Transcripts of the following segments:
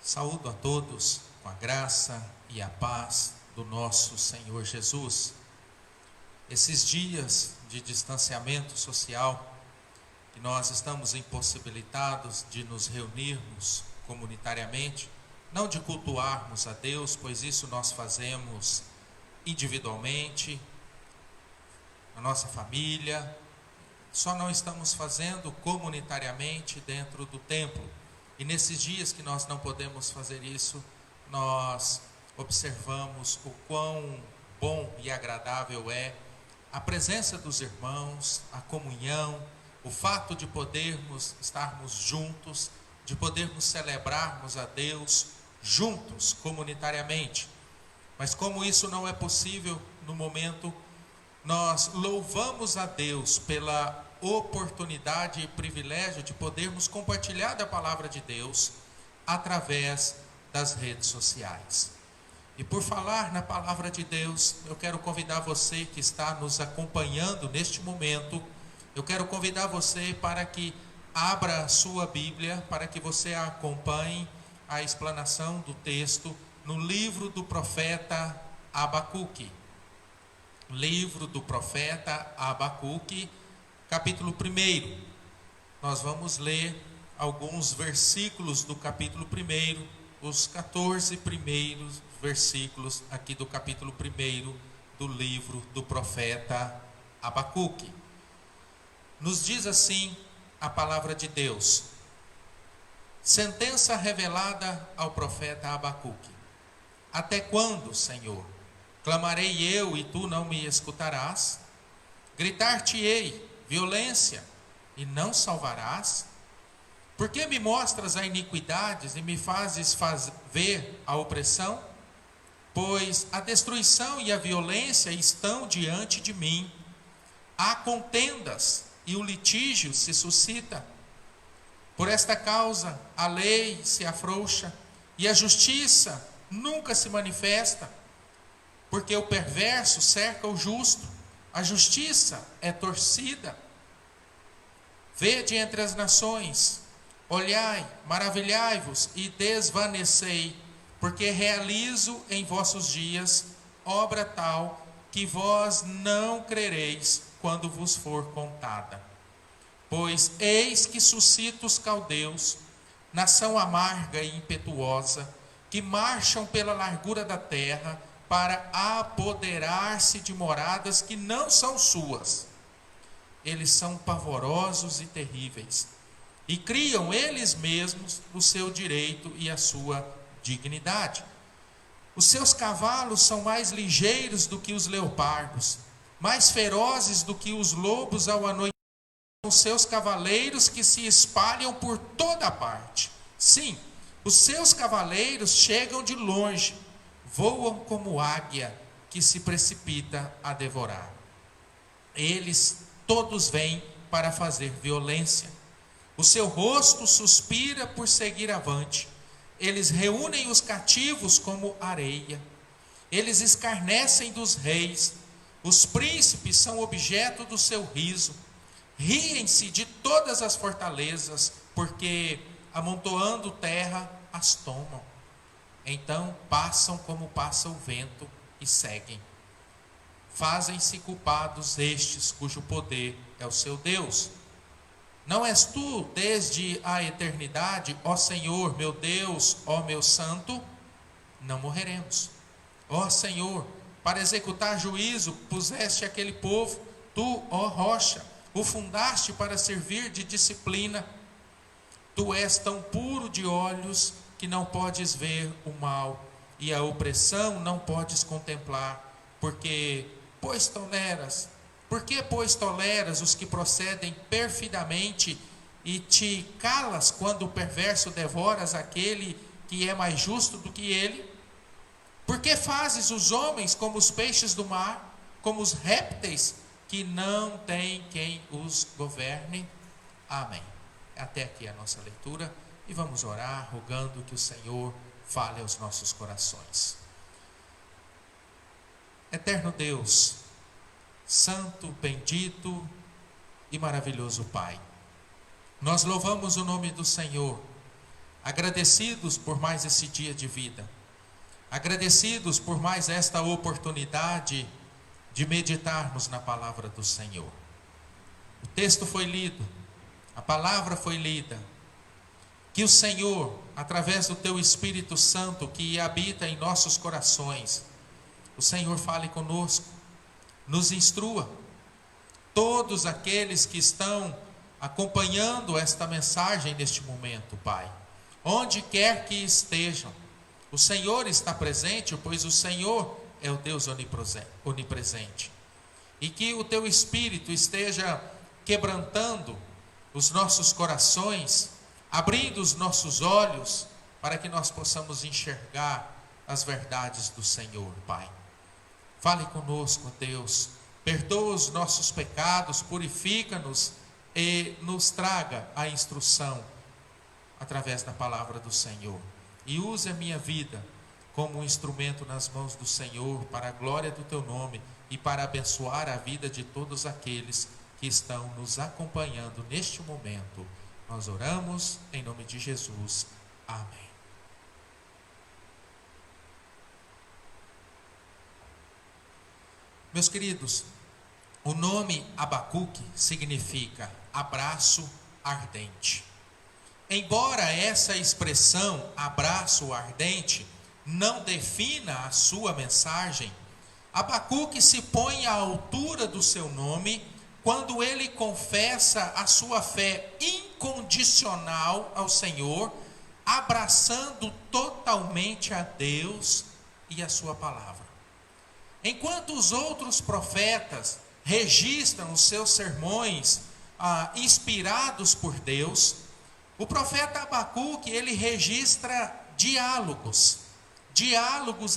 Saúdo a todos com a graça e a paz do nosso Senhor Jesus. Esses dias de distanciamento social, que nós estamos impossibilitados de nos reunirmos comunitariamente, não de cultuarmos a Deus, pois isso nós fazemos individualmente, na nossa família, só não estamos fazendo comunitariamente dentro do templo. E nesses dias que nós não podemos fazer isso, nós observamos o quão bom e agradável é a presença dos irmãos, a comunhão, o fato de podermos estarmos juntos, de podermos celebrarmos a Deus juntos, comunitariamente. Mas como isso não é possível no momento, nós louvamos a Deus pela oportunidade e privilégio de podermos compartilhar da palavra de Deus através das redes sociais. E por falar na palavra de Deus, eu quero convidar você que está nos acompanhando neste momento, eu quero convidar você para que abra a sua Bíblia, para que você acompanhe a explanação do texto no livro do profeta Abacuque. Livro do profeta Abacuque, capítulo 1. Nós vamos ler alguns versículos do capítulo 1, os 14 primeiros versículos aqui do capítulo 1 do livro do profeta Abacuque. Nos diz assim a palavra de Deus: sentença revelada ao profeta Abacuque. Até quando, Senhor? Clamarei eu e tu não me escutarás? Gritar-te-ei violência e não salvarás? Por que me mostras a iniquidade e me fazes ver a opressão? Pois a destruição e a violência estão diante de mim. Há contendas e o litígio se suscita. Por esta causa a lei se afrouxa e a justiça nunca se manifesta. Porque o perverso cerca o justo, a justiça é torcida. Vede entre as nações, olhai, maravilhai-vos e desvanecei, porque realizo em vossos dias obra tal que vós não crereis quando vos for contada. Pois eis que suscito os caldeus, nação amarga e impetuosa, que marcham pela largura da terra, para apoderar-se de moradas que não são suas. Eles são pavorosos e terríveis, e criam eles mesmos o seu direito e a sua dignidade. Os seus cavalos são mais ligeiros do que os leopardos, mais ferozes do que os lobos ao anoitecer. Os seus cavaleiros que se espalham por toda parte. Sim, os seus cavaleiros chegam de longe, voam como águia que se precipita a devorar. Eles todos vêm para fazer violência. O seu rosto suspira por seguir avante. Eles reúnem os cativos como areia. Eles escarnecem dos reis. Os príncipes são objeto do seu riso. Riem-se de todas as fortalezas, porque amontoando terra as tomam. Então passam como passa o vento e seguem. Fazem-se culpados estes cujo poder é o seu Deus. Não és tu desde a eternidade, ó Senhor, meu Deus, ó meu santo? Não morreremos. Ó Senhor, para executar juízo puseste aquele povo, tu, ó rocha, o fundaste para servir de disciplina. Tu és tão puro de olhos que não podes ver o mal, e a opressão não podes contemplar, por que, pois, toleras os que procedem perfidamente, e te calas quando o perverso devoras aquele que é mais justo do que ele? Por que fazes os homens como os peixes do mar, como os répteis, que não tem quem os governe? Amém. Até aqui a nossa leitura. E vamos orar, rogando que o Senhor fale aos nossos corações. Eterno Deus, santo, bendito e maravilhoso Pai, nós louvamos o nome do Senhor, agradecidos por mais esse dia de vida, agradecidos por mais esta oportunidade de meditarmos na palavra do Senhor. O texto foi lido, a palavra foi lida. Que o Senhor, através do Teu Espírito Santo que habita em nossos corações, o Senhor fale conosco, nos instrua. Todos aqueles que estão acompanhando esta mensagem neste momento, Pai, onde quer que estejam, o Senhor está presente, pois o Senhor é o Deus onipresente. E que o Teu Espírito esteja quebrantando os nossos corações, abrindo os nossos olhos, para que nós possamos enxergar as verdades do Senhor, Pai. Fale conosco, Deus, perdoa os nossos pecados, purifica-nos e nos traga a instrução através da palavra do Senhor. E use a minha vida como um instrumento nas mãos do Senhor, para a glória do Teu nome e para abençoar a vida de todos aqueles que estão nos acompanhando neste momento. Nós oramos em nome de Jesus. Amém. Meus queridos, o nome Abacuque significa abraço ardente. Embora essa expressão abraço ardente não defina a sua mensagem, Abacuque se põe à altura do seu nome quando ele confessa a sua fé incondicional ao Senhor, abraçando totalmente a Deus e a sua palavra. Enquanto os outros profetas registram os seus sermões inspirados por Deus, o profeta Abacuque, ele registra diálogos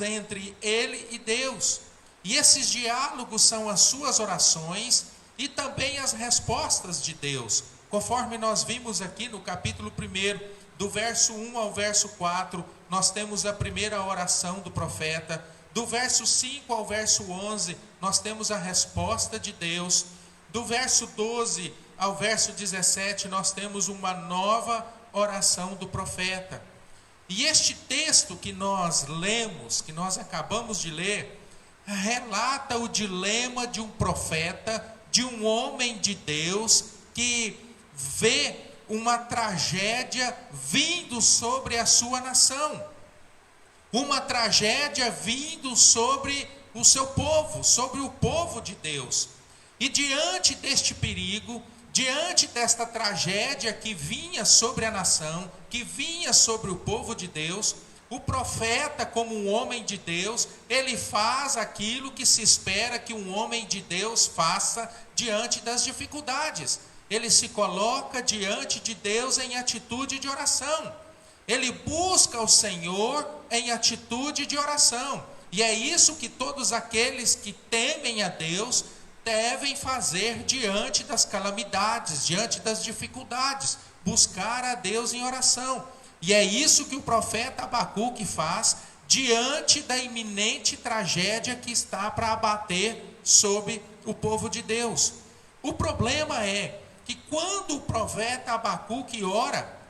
entre ele e Deus. E esses diálogos são as suas orações e também as respostas de Deus, conforme nós vimos aqui no capítulo 1, do verso 1 ao verso 4, nós temos a primeira oração do profeta. Do verso 5 ao verso 11, nós temos a resposta de Deus. Do verso 12 ao verso 17, nós temos uma nova oração do profeta. E este texto que nós lemos, que nós acabamos de ler, relata o dilema de um profeta, de um homem de Deus, que vê uma tragédia vindo sobre a sua nação. Uma tragédia vindo sobre o seu povo, sobre o povo de Deus. E diante deste perigo, diante desta tragédia que vinha sobre a nação, que vinha sobre o povo de Deus, o profeta, como um homem de Deus, ele faz aquilo que se espera que um homem de Deus faça diante das dificuldades. Ele se coloca diante de Deus em atitude de oração. Ele busca o Senhor em atitude de oração. E é isso que todos aqueles que temem a Deus devem fazer diante das calamidades, diante das dificuldades. Buscar a Deus em oração. E é isso que o profeta Abacuque faz diante da iminente tragédia que está para abater sobre o povo de Deus. O problema é que quando o profeta Abacuque ora,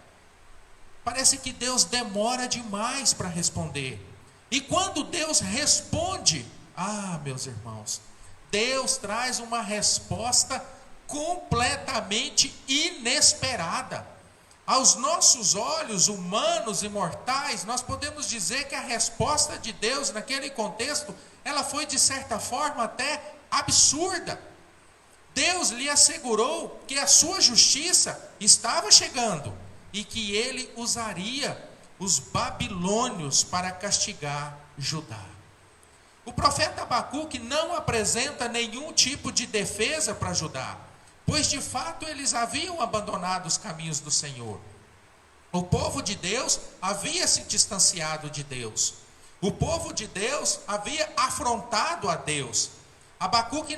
parece que Deus demora demais para responder. E quando Deus responde, meus irmãos, Deus traz uma resposta completamente inesperada. Aos nossos olhos humanos e mortais, nós podemos dizer que a resposta de Deus naquele contexto, ela foi de certa forma até absurda. Deus lhe assegurou que a sua justiça estava chegando e que ele usaria os babilônios para castigar Judá. O profeta Abacuque não apresenta nenhum tipo de defesa para Judá, pois de fato eles haviam abandonado os caminhos do Senhor. O povo de Deus havia se distanciado de Deus. O povo de Deus havia afrontado a Deus. Abacuque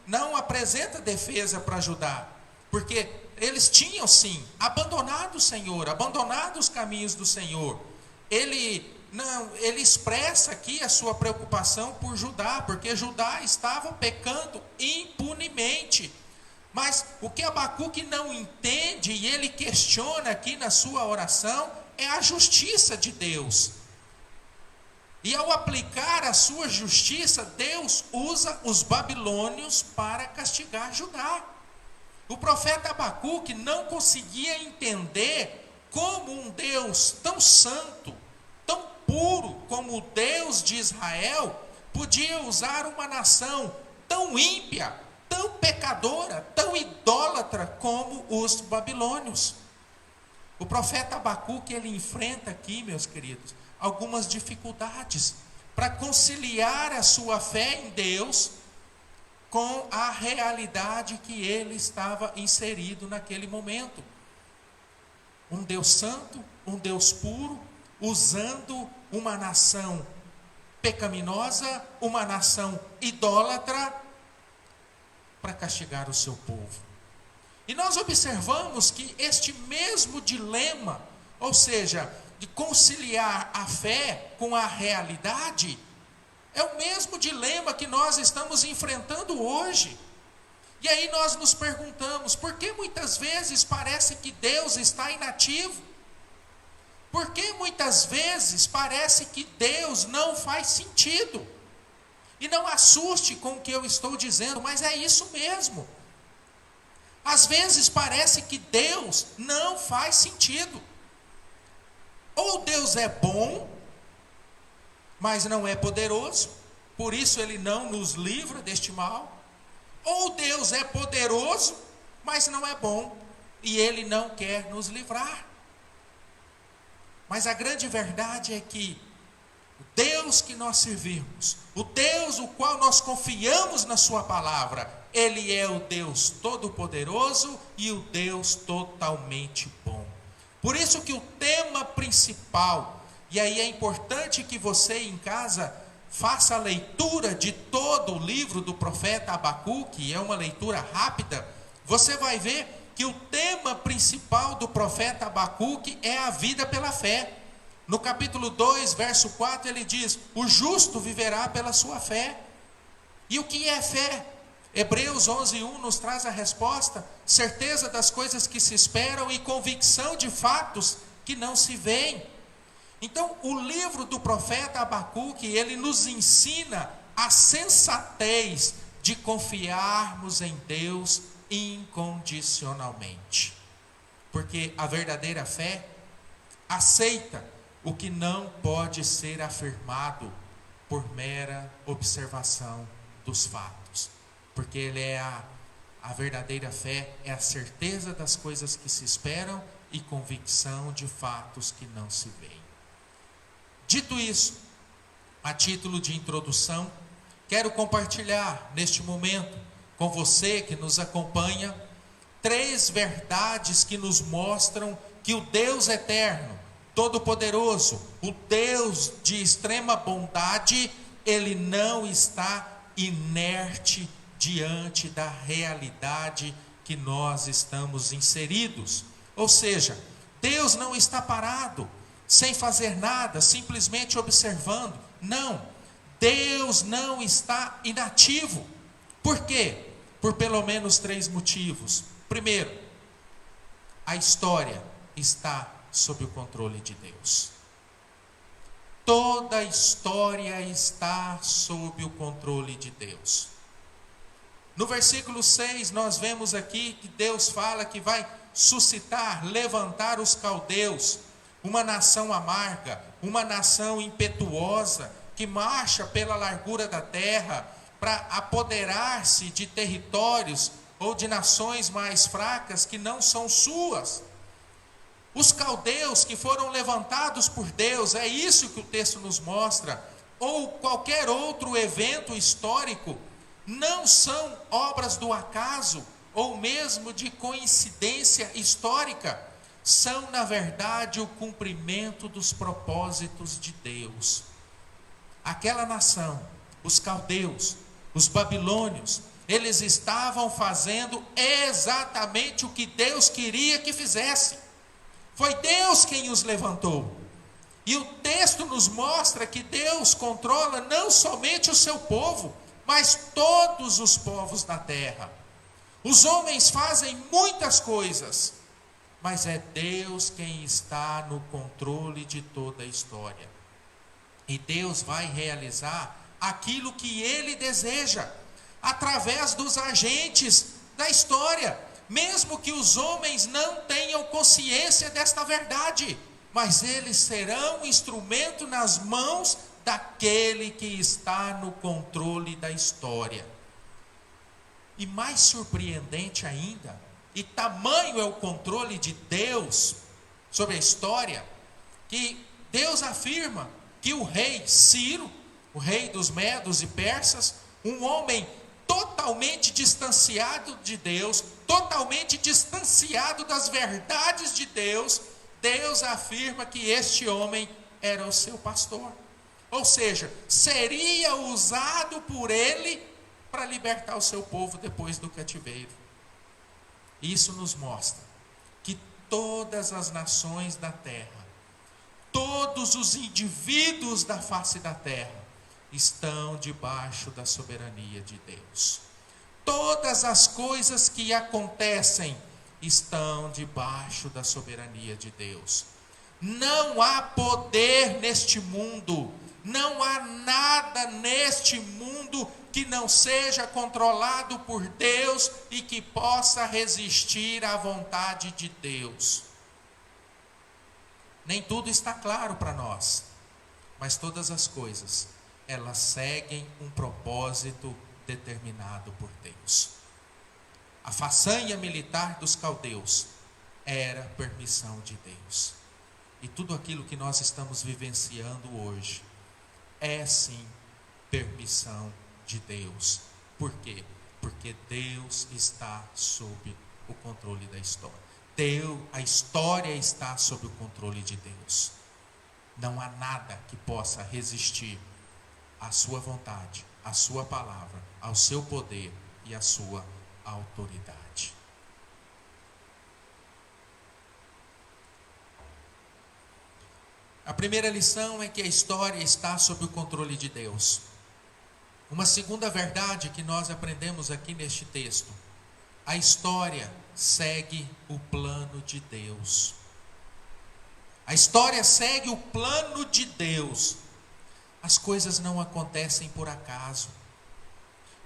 não apresenta defesa para Judá, porque eles tinham sim abandonado o Senhor, abandonado os caminhos do Senhor. Ele expressa aqui a sua preocupação por Judá, porque Judá estava pecando impunemente. Mas o que Abacuque não entende, e ele questiona aqui na sua oração, é a justiça de Deus. E ao aplicar a sua justiça, Deus usa os babilônios para castigar Judá. O profeta Abacuque não conseguia entender como um Deus tão santo, tão puro como o Deus de Israel, podia usar uma nação tão ímpia, tão pecadora, tão idólatra como os babilônios. O profeta Abacuque, ele enfrenta aqui, meus queridos, algumas dificuldades para conciliar a sua fé em Deus com a realidade que ele estava inserido naquele momento. Um Deus santo, um Deus puro, usando uma nação pecaminosa, uma nação idólatra, para castigar o seu povo. E nós observamos que este mesmo dilema, ou seja, de conciliar a fé com a realidade, é o mesmo dilema que nós estamos enfrentando hoje. E aí nós nos perguntamos, por que muitas vezes parece que Deus está inativo? Por que muitas vezes parece que Deus não faz sentido? E não assuste com o que eu estou dizendo, mas é isso mesmo. Às vezes parece que Deus não faz sentido. Ou Deus é bom, mas não é poderoso, por isso Ele não nos livra deste mal. Ou Deus é poderoso, mas não é bom, e Ele não quer nos livrar. Mas a grande verdade é que o Deus que nós servimos, o Deus o qual nós confiamos na sua palavra, Ele é o Deus todo-poderoso e o Deus totalmente bom. Por isso que o tema principal, e aí é importante que você em casa faça a leitura de todo o livro do profeta Abacuque, é uma leitura rápida, você vai ver que o tema principal do profeta Abacuque é a vida pela fé. No capítulo 2, verso 4, ele diz: o justo viverá pela sua fé. E o que é fé? Hebreus 11:1 nos traz a resposta: certeza das coisas que se esperam e convicção de fatos que não se veem. Então, o livro do profeta Abacuque, ele nos ensina a sensatez de confiarmos em Deus incondicionalmente. Porque a verdadeira fé aceita o que não pode ser afirmado por mera observação dos fatos. Porque ele é a verdadeira fé, é a certeza das coisas que se esperam e convicção de fatos que não se veem. Dito isso, a título de introdução, quero compartilhar neste momento com você que nos acompanha 3 verdades que nos mostram que o Deus eterno, todo-poderoso, o Deus de extrema bondade, Ele não está inerte diante da realidade que nós estamos inseridos. Ou seja, Deus não está parado, sem fazer nada, simplesmente observando. Não, Deus não está inativo. Por quê? Por pelo menos 3 motivos. Primeiro, a história está sob o controle de Deus. Toda a história está sob o controle de Deus. No versículo 6, nós vemos aqui que Deus fala que vai suscitar, levantar os caldeus, uma nação amarga, uma nação impetuosa, que marcha pela largura da terra para apoderar-se de territórios ou de nações mais fracas que não são suas. Os caldeus que foram levantados por Deus, é isso que o texto nos mostra, ou qualquer outro evento histórico, não são obras do acaso, ou mesmo de coincidência histórica, são na verdade o cumprimento dos propósitos de Deus. Aquela nação, os caldeus, os babilônios, eles estavam fazendo exatamente o que Deus queria que fizesse. Foi Deus quem os levantou. E o texto nos mostra que Deus controla não somente o seu povo, mas todos os povos da terra. Os homens fazem muitas coisas, mas é Deus quem está no controle de toda a história. E Deus vai realizar aquilo que Ele deseja, através dos agentes da história, mesmo que os homens não tenham consciência desta verdade, mas eles serão instrumento nas mãos daquele que está no controle da história. E mais surpreendente ainda, e tamanho é o controle de Deus sobre a história, que Deus afirma que o rei Ciro, o rei dos medos e persas, um homem totalmente distanciado de Deus, totalmente distanciado das verdades de Deus, Deus afirma que este homem era o seu pastor. Ou seja, seria usado por ele para libertar o seu povo depois do cativeiro. Isso nos mostra que todas as nações da terra, todos os indivíduos da face da terra, estão debaixo da soberania de Deus. Todas as coisas que acontecem estão debaixo da soberania de Deus. Não há poder neste mundo, não há nada neste mundo que não seja controlado por Deus e que possa resistir à vontade de Deus. Nem tudo está claro para nós, mas todas as coisas, elas seguem um propósito determinado por Deus. A façanha militar dos caldeus era permissão de Deus. E tudo aquilo que nós estamos vivenciando hoje é sim permissão de Deus. Por quê? Porque Deus está sob o controle da história. A história está sob o controle de Deus. Não há nada que possa resistir à sua vontade, à sua palavra, ao seu poder e à sua autoridade. A primeira lição é que a história está sob o controle de Deus. Uma segunda verdade que nós aprendemos aqui neste texto: a história segue o plano de Deus. A história segue o plano de Deus. As coisas não acontecem por acaso.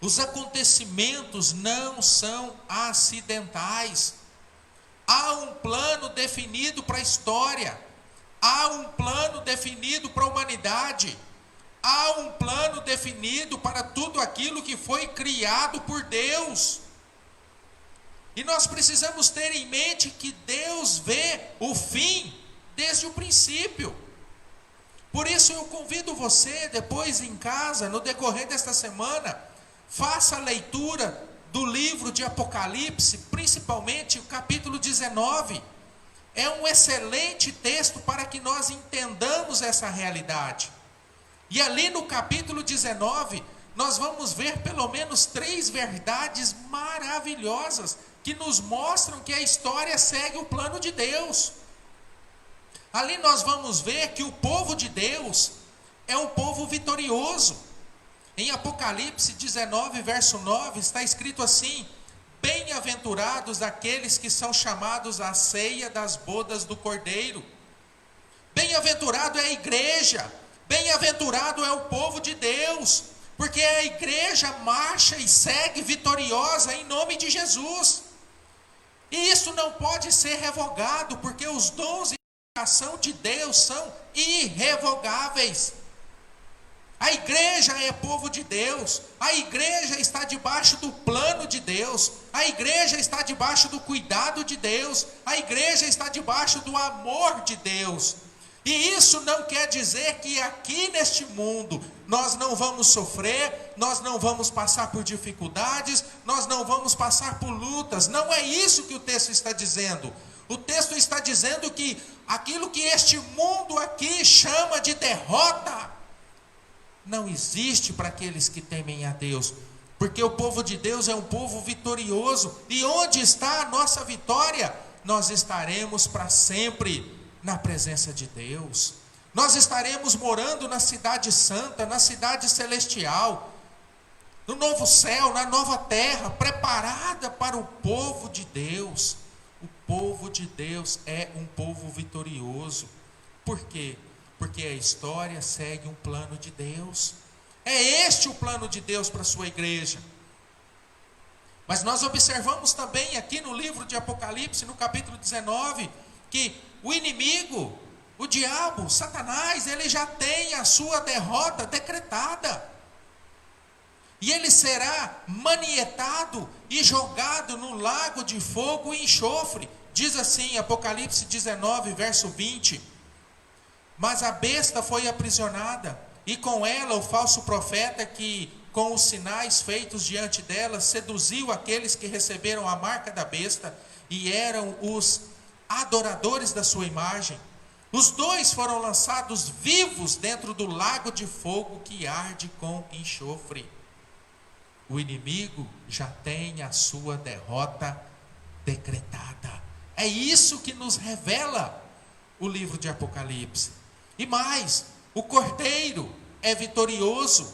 Os acontecimentos não são acidentais. Há um plano definido para a história. Há um plano definido para a humanidade. Há um plano definido para tudo aquilo que foi criado por Deus. E nós precisamos ter em mente que Deus vê o fim desde o princípio. Por isso eu convido você, depois em casa, no decorrer desta semana, faça a leitura do livro de Apocalipse, principalmente o capítulo 19. É um excelente texto para que nós entendamos essa realidade. E ali no capítulo 19, nós vamos ver pelo menos 3 verdades maravilhosas que nos mostram que a história segue o plano de Deus. Ali nós vamos ver que o povo de Deus é um povo vitorioso. Em Apocalipse 19, verso 9, está escrito assim: bem-aventurados aqueles que são chamados à ceia das bodas do Cordeiro. Bem-aventurado é a igreja, bem-aventurado é o povo de Deus, porque a igreja marcha e segue vitoriosa em nome de Jesus. E isso não pode ser revogado, porque os dons e a ação de Deus são irrevogáveis. A igreja é povo de Deus, a igreja está debaixo do plano de Deus, a igreja está debaixo do cuidado de Deus, a igreja está debaixo do amor de Deus. E isso não quer dizer que aqui neste mundo nós não vamos sofrer, nós não vamos passar por dificuldades, nós não vamos passar por lutas. Não é isso que o texto está dizendo. O texto está dizendo que aquilo que este mundo aqui chama de derrota não existe para aqueles que temem a Deus, porque o povo de Deus é um povo vitorioso. E onde está a nossa vitória? Nós estaremos para sempre na presença de Deus. Nós estaremos morando na cidade santa, na cidade celestial, no novo céu, na nova terra, preparada para o povo de Deus. O povo de Deus é um povo vitorioso. Por quê? Porque a história segue um plano de Deus. É este o plano de Deus para a sua igreja. Mas nós observamos também aqui no livro de Apocalipse, no capítulo 19, que o inimigo, o diabo, Satanás, ele já tem a sua derrota decretada. E ele será manietado e jogado no lago de fogo e enxofre. Diz assim, Apocalipse 19, verso 20. Mas a besta foi aprisionada, e com ela o falso profeta que, com os sinais feitos diante dela, seduziu aqueles que receberam a marca da besta e eram os adoradores da sua imagem. Os dois foram lançados vivos dentro do lago de fogo que arde com enxofre. O inimigo já tem a sua derrota decretada. É isso que nos revela o livro de Apocalipse. E mais, o Cordeiro é vitorioso.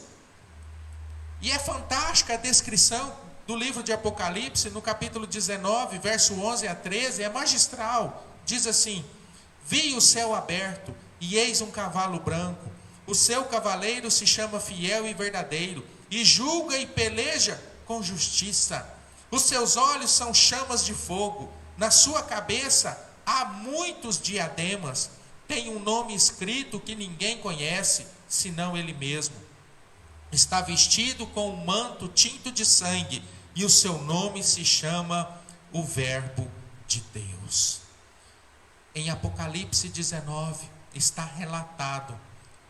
E é fantástica a descrição do livro de Apocalipse, no capítulo 19, verso 11 a 13, é magistral. Diz assim: vi o céu aberto, e eis um cavalo branco. O seu cavaleiro se chama Fiel e Verdadeiro, e julga e peleja com justiça. Os seus olhos são chamas de fogo, na sua cabeça há muitos diademas. Tem um nome escrito que ninguém conhece, senão ele mesmo. Está vestido com um manto tinto de sangue, e o seu nome se chama o Verbo de Deus. Em Apocalipse 19 está relatado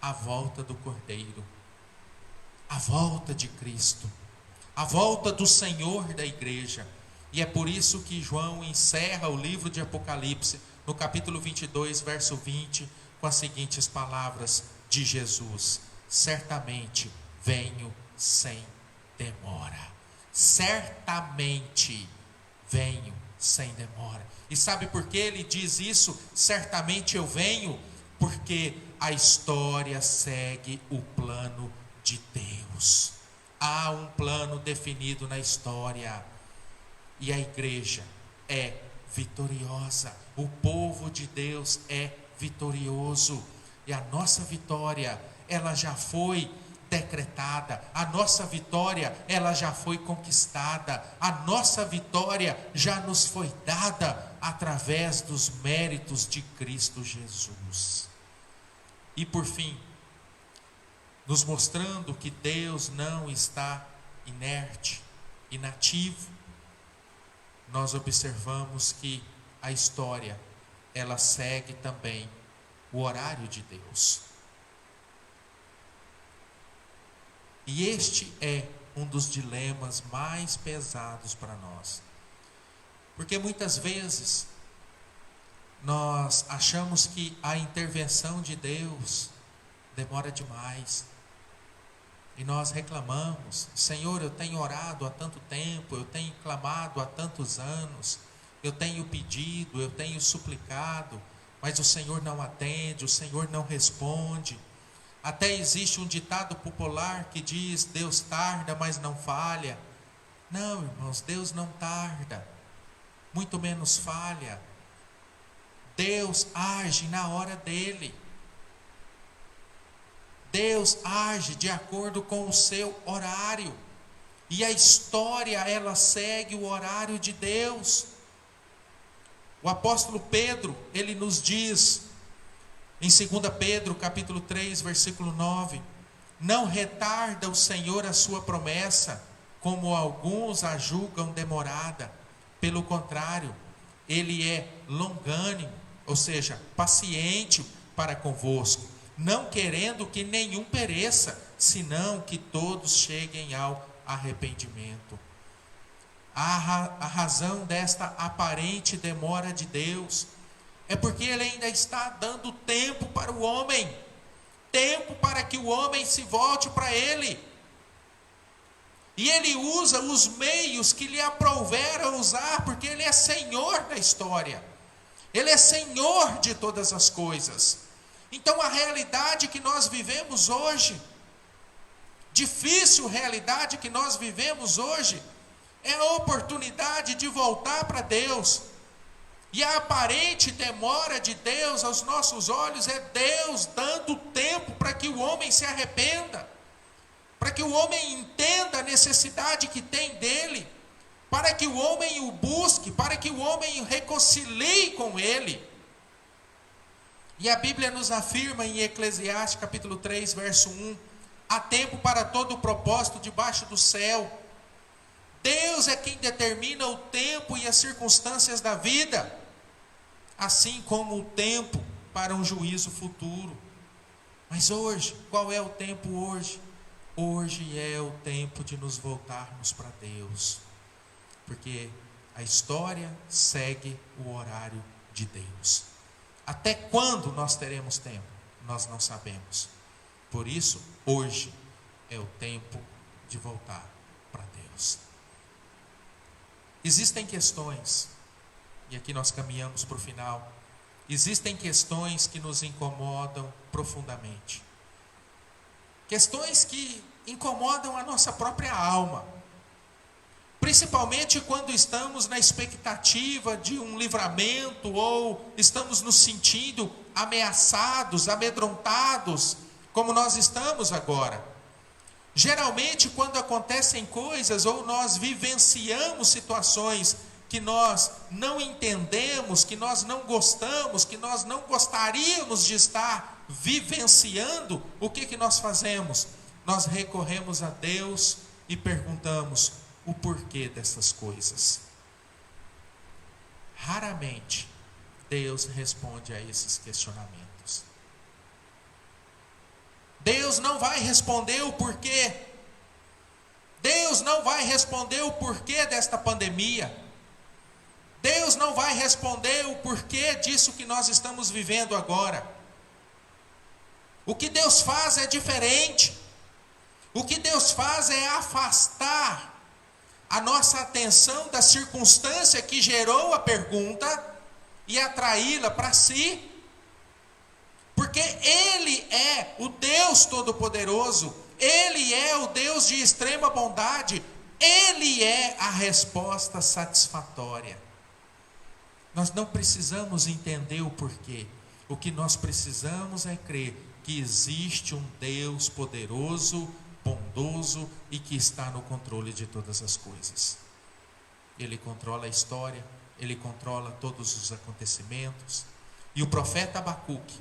a volta do Cordeiro, a volta de Cristo, a volta do Senhor da igreja. E é por isso que João encerra o livro de Apocalipse no capítulo 22, verso 20, com as seguintes palavras de Jesus: certamente venho sem demora. Certamente venho sem demora. E sabe por que ele diz isso? Certamente eu venho, porque a história segue o plano de Deus. Há um plano definido na história, e a igreja é vitoriosa. O povo de Deus é vitorioso, e a nossa vitória, ela já foi decretada. A nossa vitória, ela já foi conquistada. A nossa vitória já nos foi dada através dos méritos de Cristo Jesus. E por fim, nos mostrando que Deus não está inerte, inativo, nós observamos que a história, ela segue também o horário de Deus. E este é um dos dilemas mais pesados para nós. Porque muitas vezes nós achamos que a intervenção de Deus demora demais. E nós reclamamos: Senhor, eu tenho orado há tanto tempo, eu tenho clamado há tantos anos, eu tenho pedido, eu tenho suplicado, mas o Senhor não atende, o Senhor não responde. Até existe um ditado popular que diz: Deus tarda, mas não falha. Não, irmãos, Deus não tarda, muito menos falha. Deus age na hora dele. Deus age de acordo com o seu horário. E a história, ela segue o horário de Deus. O apóstolo Pedro, ele nos diz, em 2 Pedro, capítulo 3, versículo 9: não retarda o Senhor a sua promessa, como alguns a julgam demorada. Pelo contrário, ele é longânimo, ou seja, paciente para convosco, não querendo que nenhum pereça, senão que todos cheguem ao arrependimento. A razão desta aparente demora de Deus é porque Ele ainda está dando tempo para o homem, tempo para que o homem se volte para Ele. E Ele usa os meios que lhe aprouver a usar, porque Ele é Senhor da história. Ele é Senhor de todas as coisas. Então a realidade que nós vivemos hoje, difícil realidade que nós vivemos hoje, é a oportunidade de voltar para Deus. E a aparente demora de Deus aos nossos olhos é Deus dando tempo para que o homem se arrependa, para que o homem entenda a necessidade que tem dele, para que o homem o busque, para que o homem o reconcilie com ele. E a Bíblia nos afirma em Eclesiastes capítulo 3, verso 1, há tempo para todo o propósito debaixo do céu. Deus é quem determina o tempo e as circunstâncias da vida, assim como o tempo para um juízo futuro. Mas hoje, qual é o tempo hoje? Hoje é o tempo de nos voltarmos para Deus, porque a história segue o horário de Deus. Até quando nós teremos tempo? Nós não sabemos. Por isso, hoje é o tempo de voltar para Deus. Existem questões, e aqui nós caminhamos para o final, existem questões que nos incomodam profundamente. Questões que incomodam a nossa própria alma. Principalmente quando estamos na expectativa de um livramento, ou estamos nos sentindo ameaçados, amedrontados, como nós estamos agora. Geralmente, quando acontecem coisas, ou nós vivenciamos situações que nós não entendemos, que nós não gostamos, que nós não gostaríamos de estar vivenciando, o que nós fazemos? Nós recorremos a Deus e perguntamos o porquê dessas coisas. Raramente Deus responde a esses questionamentos. Deus não vai responder o porquê. Deus não vai responder o porquê desta pandemia. Deus não vai responder o porquê disso que nós estamos vivendo agora. O que Deus faz é diferente. O que Deus faz é afastar a nossa atenção da circunstância que gerou a pergunta e atraí-la para si. Porque Ele é o Deus Todo-Poderoso, Ele é o Deus de extrema bondade, Ele é a resposta satisfatória. Nós não precisamos entender o porquê, o que nós precisamos é crer que existe um Deus poderoso, bondoso e que está no controle de todas as coisas. Ele controla a história, Ele controla todos os acontecimentos. E o profeta Abacuque,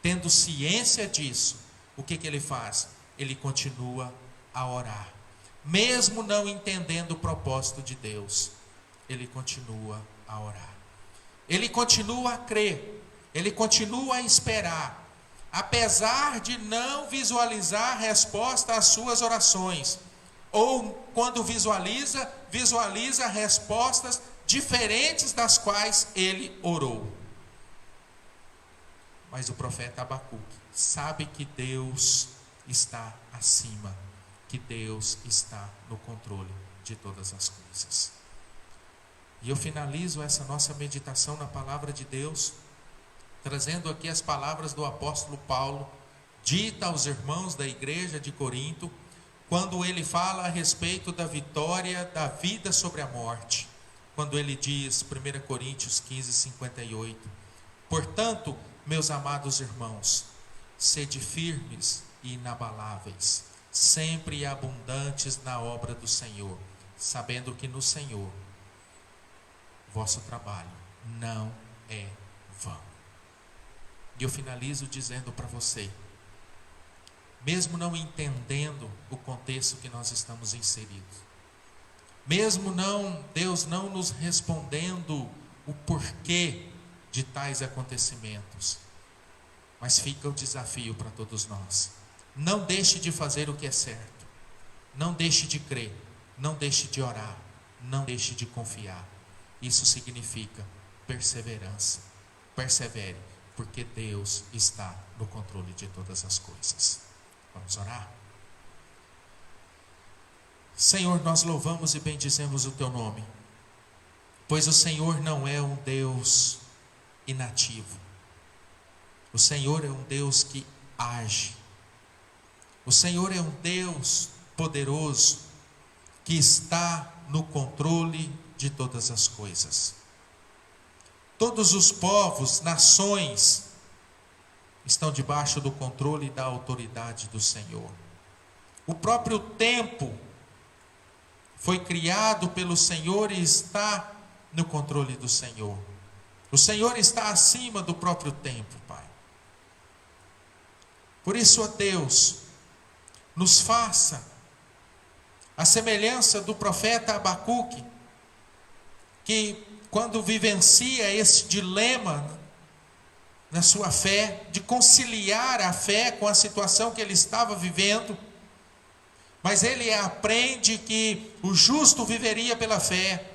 tendo ciência disso, o que ele faz? Ele continua a orar. Mesmo não entendendo o propósito de Deus, ele continua a orar. Ele continua a crer, ele continua a esperar. Apesar de não visualizar resposta às suas orações. Ou quando visualiza respostas diferentes das quais ele orou. Mas o profeta Abacuque sabe que Deus está acima, que Deus está no controle de todas as coisas. E eu finalizo essa nossa meditação na palavra de Deus, trazendo aqui as palavras do apóstolo Paulo, dita aos irmãos da igreja de Corinto, quando ele fala a respeito da vitória da vida sobre a morte. Quando ele diz, 1 Coríntios 15, 58, portanto, meus amados irmãos, sede firmes e inabaláveis, sempre abundantes na obra do Senhor, sabendo que no Senhor, vosso trabalho não é vão. E eu finalizo dizendo para você, mesmo não entendendo o contexto que nós estamos inseridos, mesmo Deus não nos respondendo o porquê de tais acontecimentos, mas fica o desafio para todos nós. Não deixe de fazer o que é certo, não deixe de crer, não deixe de orar, não deixe de confiar. Isso significa perseverança. Persevere, porque Deus está no controle de todas as coisas. Vamos orar? Senhor, nós louvamos e bendizemos o Teu nome, pois o Senhor não é um Deus inativo. O Senhor é um Deus que age. O Senhor é um Deus poderoso, que está no controle de todas as coisas. Todos os povos, nações, estão debaixo do controle e da autoridade do Senhor. O próprio tempo foi criado pelo Senhor e está no controle do Senhor. O Senhor está acima do próprio tempo, Pai. Por isso, ó Deus, nos faça a semelhança do profeta Abacuque, que quando vivencia esse dilema na sua fé, de conciliar a fé com a situação que ele estava vivendo, mas ele aprende que o justo viveria pela fé,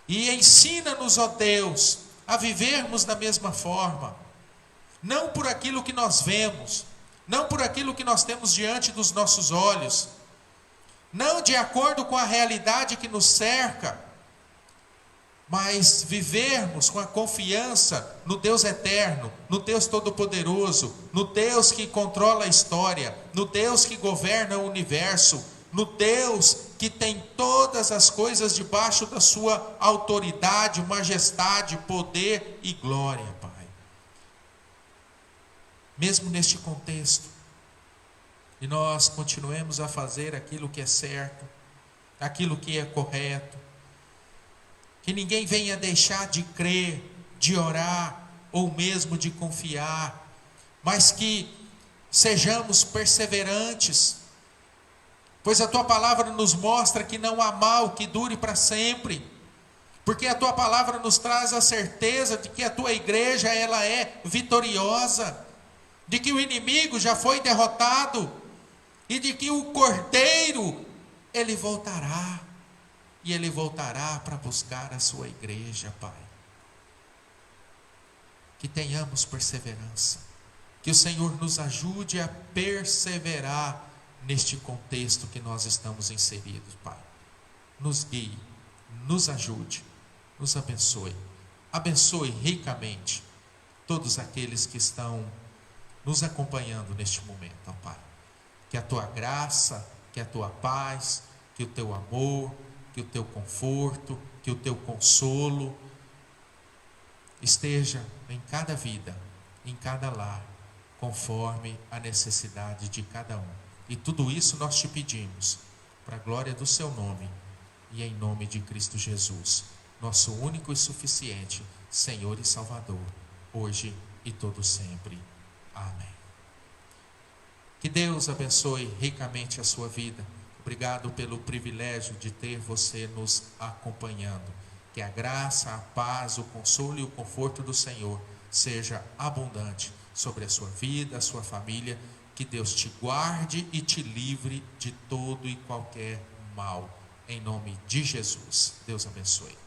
e ensina-nos, ó Deus, a vivermos da mesma forma, não por aquilo que nós vemos, não por aquilo que nós temos diante dos nossos olhos, não de acordo com a realidade que nos cerca, mas vivermos com a confiança no Deus eterno, no Deus todo-poderoso, no Deus que controla a história, no Deus que governa o universo, no Deus que tem todas as coisas debaixo da sua autoridade, majestade, poder e glória, Pai. Mesmo neste contexto, e nós continuemos a fazer aquilo que é certo, aquilo que é correto, que ninguém venha deixar de crer, de orar, ou mesmo de confiar, mas que sejamos perseverantes, pois a Tua palavra nos mostra que não há mal que dure para sempre, porque a Tua palavra nos traz a certeza de que a Tua igreja ela é vitoriosa, de que o inimigo já foi derrotado, e de que o Cordeiro, ele voltará, e ele voltará para buscar a sua igreja, Pai. Que tenhamos perseverança, que o Senhor nos ajude a perseverar neste contexto que nós estamos inseridos, Pai. Nos guie, nos ajude, nos abençoe. Abençoe ricamente todos aqueles que estão nos acompanhando neste momento, ó Pai. Que a Tua graça, que a Tua paz, que o Teu amor, que o Teu conforto, que o Teu consolo esteja em cada vida, em cada lar, conforme a necessidade de cada um. E tudo isso nós te pedimos, para a glória do Seu nome, e em nome de Cristo Jesus, nosso único e suficiente Senhor e Salvador, hoje e todo sempre. Amém. Que Deus abençoe ricamente a sua vida. Obrigado pelo privilégio de ter você nos acompanhando. Que a graça, a paz, o consolo e o conforto do Senhor seja abundante sobre a sua vida, a sua família. Que Deus te guarde e te livre de todo e qualquer mal. Em nome de Jesus. Deus abençoe.